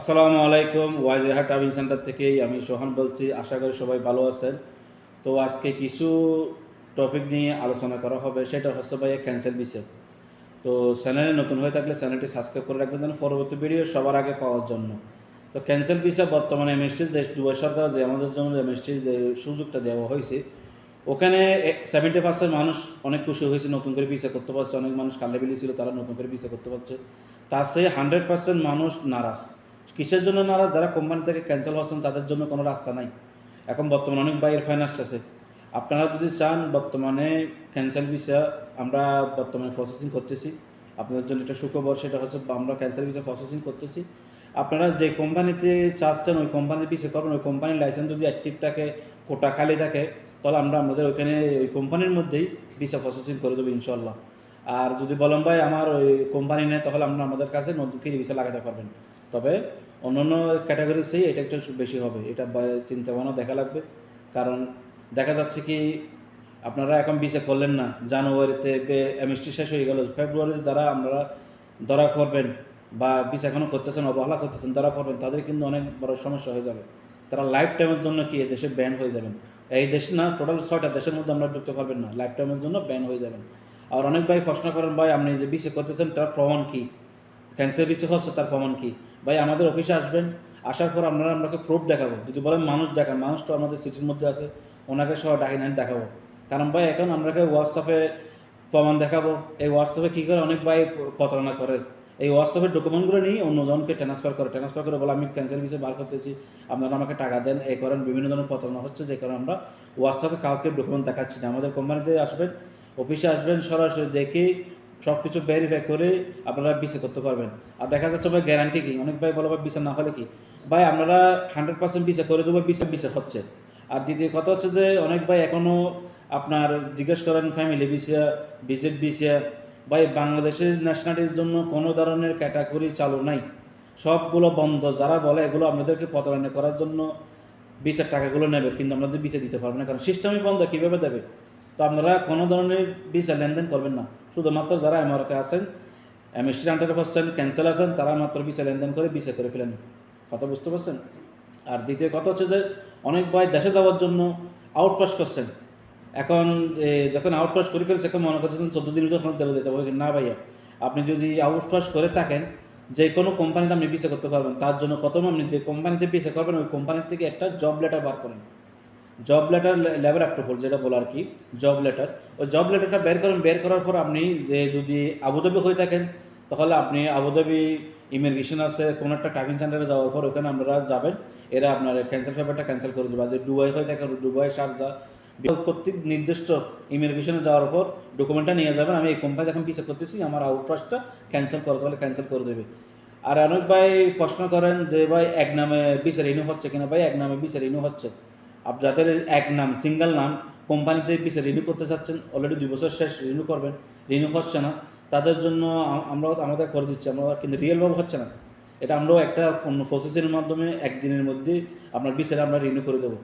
আসসালামু আলাইকুম। ওয়াইজেহা travel centre থেকেই আমি সোহান বলছি। আশা করি সবাই ভালো আছেন। তো আজকে কিছু টপিক নিয়ে আলোচনা করা হবে, সেটা হচ্ছে ভাইয়া ক্যান্সেল ভিসা। তো চ্যানেলে নতুন হয়ে থাকলে চ্যানেলটি সাবস্ক্রাইব করে রাখবেন যেন পরবর্তী ভিডিও সবার আগে পাওয়ার জন্য। তো ক্যান্সেল ভিসা বর্তমানে এমএসটি যে দুবাই সরকার যে আমাদের জন্য এমএসটি যে সুযোগটা দেওয়া হয়েছে, ওখানে 70% মানুষ অনেক খুশি হয়েছে, নতুন করে ভিসা করতে পারছে। অনেক মানুষ কাল্লাবিলি ছিল, তারা নতুন করে ভিসা করতে পারছে। তার চেয়ে 100% মানুষ নারাজ। কিসের জন্য নারাজ? যারা কোম্পানি থেকে ক্যান্সেল হচ্ছেন তাদের জন্য কোনো রাস্তা নাই। এখন বর্তমানে অনেক বাইরের ফাইন্যান্স আছে। আপনারা যদি চান বর্তমানে ক্যান্সেল ভিসা আমরা বর্তমানে প্রসেসিং করতেছি। আপনাদের জন্য একটা সুখবর, সেটা হচ্ছে আমরা ক্যান্সেল ভিসা প্রসেসিং করতেছি। আপনারা যে কোম্পানিতে চাচ্ছেন ওই কোম্পানিতে ভিসা করবেন, ওই কোম্পানির লাইসেন্স যদি অ্যাক্টিভ থাকে, কোটা খালি থাকে, তাহলে আমরা আমাদের ওইখানে ওই কোম্পানির মধ্যেই ভিসা প্রসেসিং করে দেবো ইনশাল্লাহ। আর যদি বলেন ভাই আমার ওই কোম্পানি নেই, তাহলে আমরা আমাদের কাছে নতুন ফ্রি ভিসা লাগাতে পারবেন। তবে অন্যান্য ক্যাটাগরির চেয়ে এটা একটু বেশি হবে, এটা চিন্তা ভাবনা দেখা লাগবে। কারণ দেখা যাচ্ছে কি আপনারা এখন ভিসা করলেন না, জানুয়ারিতে এমএসটি শেষ হয়ে গেল, ফেব্রুয়ারিতে দ্বারা আমরা ধরা করবেন বা ভিসা এখনও করতেছেন, অবহেলা করতেছেন, ধরা পড়বেন, তাদের কিন্তু অনেক বড় সমস্যা হয়ে যাবে। তারা লাইফ টাইমের জন্য কি দেশে ব্যান হয়ে যাবেন। এই দেশ না, টোটাল 6টা দেশের মধ্যে আমরা ঢুকতে পারবেন না, লাইফ টাইমের জন্য ব্যান হয়ে যাবেন। আর অনেক ভাই প্রশ্ন করেন, ভাই আপনি যে ভিসা করতেছেন তার প্রমাণ কি? ক্যান্সেল ভিসা হচ্ছে তার প্রমাণ কি? ভাই আমাদের অফিসে আসবেন, আসার পর আপনাকে প্রুফ দেখাবো। যদি বলেন মানুষ দেখান, মানুষ তো আমাদের সিটির মধ্যে আছে, ওনাকে সহ ডাকিনাইট দেখাবো। কারণ ভাই এখন আমরাকে হোয়াটসঅ্যাপে প্রমাণ দেখাবো। এই হোয়াটসঅ্যাপে কী করে অনেক ভাই প্রতারণা করে, এই হোয়াটসঅ্যাপের ডকুমেন্টগুলো নিয়ে অন্যজনকে ট্রান্সফার করে বলে আমি ক্যান্সেল ভিসা বার করতেছি, আপনারা আমাকে টাকা দেন। এই কারণ বিভিন্ন ধরনের প্রতারণা হচ্ছে, যে কারণে আমরা হোয়াটসঅ্যাপে কাউকে ডকুমেন্ট দেখাচ্ছি না। আমাদের কোম্পানিতে আসবেন, অফিসে আসবেন, সরাসরি দেখেই সব কিছু ভেরিফাই করে আপনারা ভিসা করতে পারবেন। আর দেখা যাচ্ছে ভাই গ্যারান্টি কি? অনেক ভাই বলো ভাই ভিসা না হলে কি? ভাই আপনারা 100% ভিসা করে দেবো, ভিসা হচ্ছে। আর দ্বিতীয় কথা হচ্ছে যে অনেক ভাই এখনও আপনার জিজ্ঞেস করেন ফ্যামিলি ভিসা, ভিজিট ভিসা। ভাই বাংলাদেশের ন্যাশনালিটির জন্য কোনো ধরনের ক্যাটাগরি চালু নাই, সবগুলো বন্ধ। যারা বলে এগুলো আপনাদেরকে প্রতারণা করার জন্য ভিসার টাকাগুলো নেবে, কিন্তু আপনাদের ভিসা দিতে পারবে না, কারণ সিস্টেমই বন্ধ, কীভাবে দেবে? তো আপনারা কোনো ধরনের ভিসা লেনদেন করবেন না। শুধুমাত্র যারা এমআরতে আছেন, এমএসটির আন্ডারে পাচ্ছেন, ক্যান্সেল আছেন, তারা মাত্র ভিসা লেনদেন করে ভিসা করে ফেলেন। কথা বুঝতে পারছেন? আর দ্বিতীয় কথা হচ্ছে যে অনেক ভাই দেশে যাওয়ার জন্য আউটপাস করছেন। এখন যখন আউটপাস করে ফেলছে, এখন মনে করতেছেন 14 দিন তখন চলে যেতে হবে। না ভাইয়া, আপনি যদি আউটপাস করে থাকেন, যে কোনো কোম্পানিতে আপনি ভিসা করতে পারবেন। তার জন্য প্রথমে আপনি যে কোম্পানিতে ভিসা করবেন ওই কোম্পানির থেকে একটা জব লেটার বার করেন। জব লেটার, লেবার অ্যাপ্রুভাল যেটা বলে আর কি, জব লেটার। ওই জব লেটারটা বের করেন। বের করার পর আপনি যে যদি আবুধাবি হয়ে থাকেন, তাহলে আপনি আবুধাবি ইমিগ্রেশন আছে, কোনো একটা ট্রাকিং সেন্টারে যাওয়ার পর ওখানে আপনারা যাবেন, এরা আপনার ক্যান্সেল পেপারটা ক্যান্সেল করে দেবে। আর যদি দুবাই হয়ে থাকেন, দুবাই, শারজা, প্রত্যেক নির্দিষ্ট ইমিগ্রেশনে যাওয়ার পর ডকুমেন্টটা নিয়ে যাবেন, আমি এই কোম্পানি যখন ভিসা করতেছি আমার আউটপাসটা ক্যান্সেল করো, তাহলে ক্যান্সেল করে দেবে। আর অনেক ভাই প্রশ্ন করেন যে ভাই এক নামে ভিসা রিনিউ হচ্ছে কিনা? ভাই এক নামে ভিসা রিনিউ হচ্ছে। যাদের এক নাম, সিঙ্গেল নাম, কোম্পানিতে ভিসা রিনিউ করতে চাচ্ছেন, অলরেডি 2 বছর শেষ, রিনিউ করবেন, রিনিউ হচ্ছে না, তাদের জন্য আমরাও আমাদের করে দিচ্ছি আমরা, কিন্তু রিয়েলভাবে হচ্ছে না। এটা আমরাও একটা প্রসেসের মাধ্যমে একদিনের মধ্যে আপনার ভিসাটা আমরা রিনিউ করে দেবো।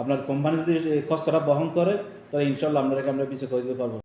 আপনার কোম্পানি যদি খরচাটা বহন করে, তাহলে ইনশাল্লাহ আমরা ভিসা করে দিতে পারবো।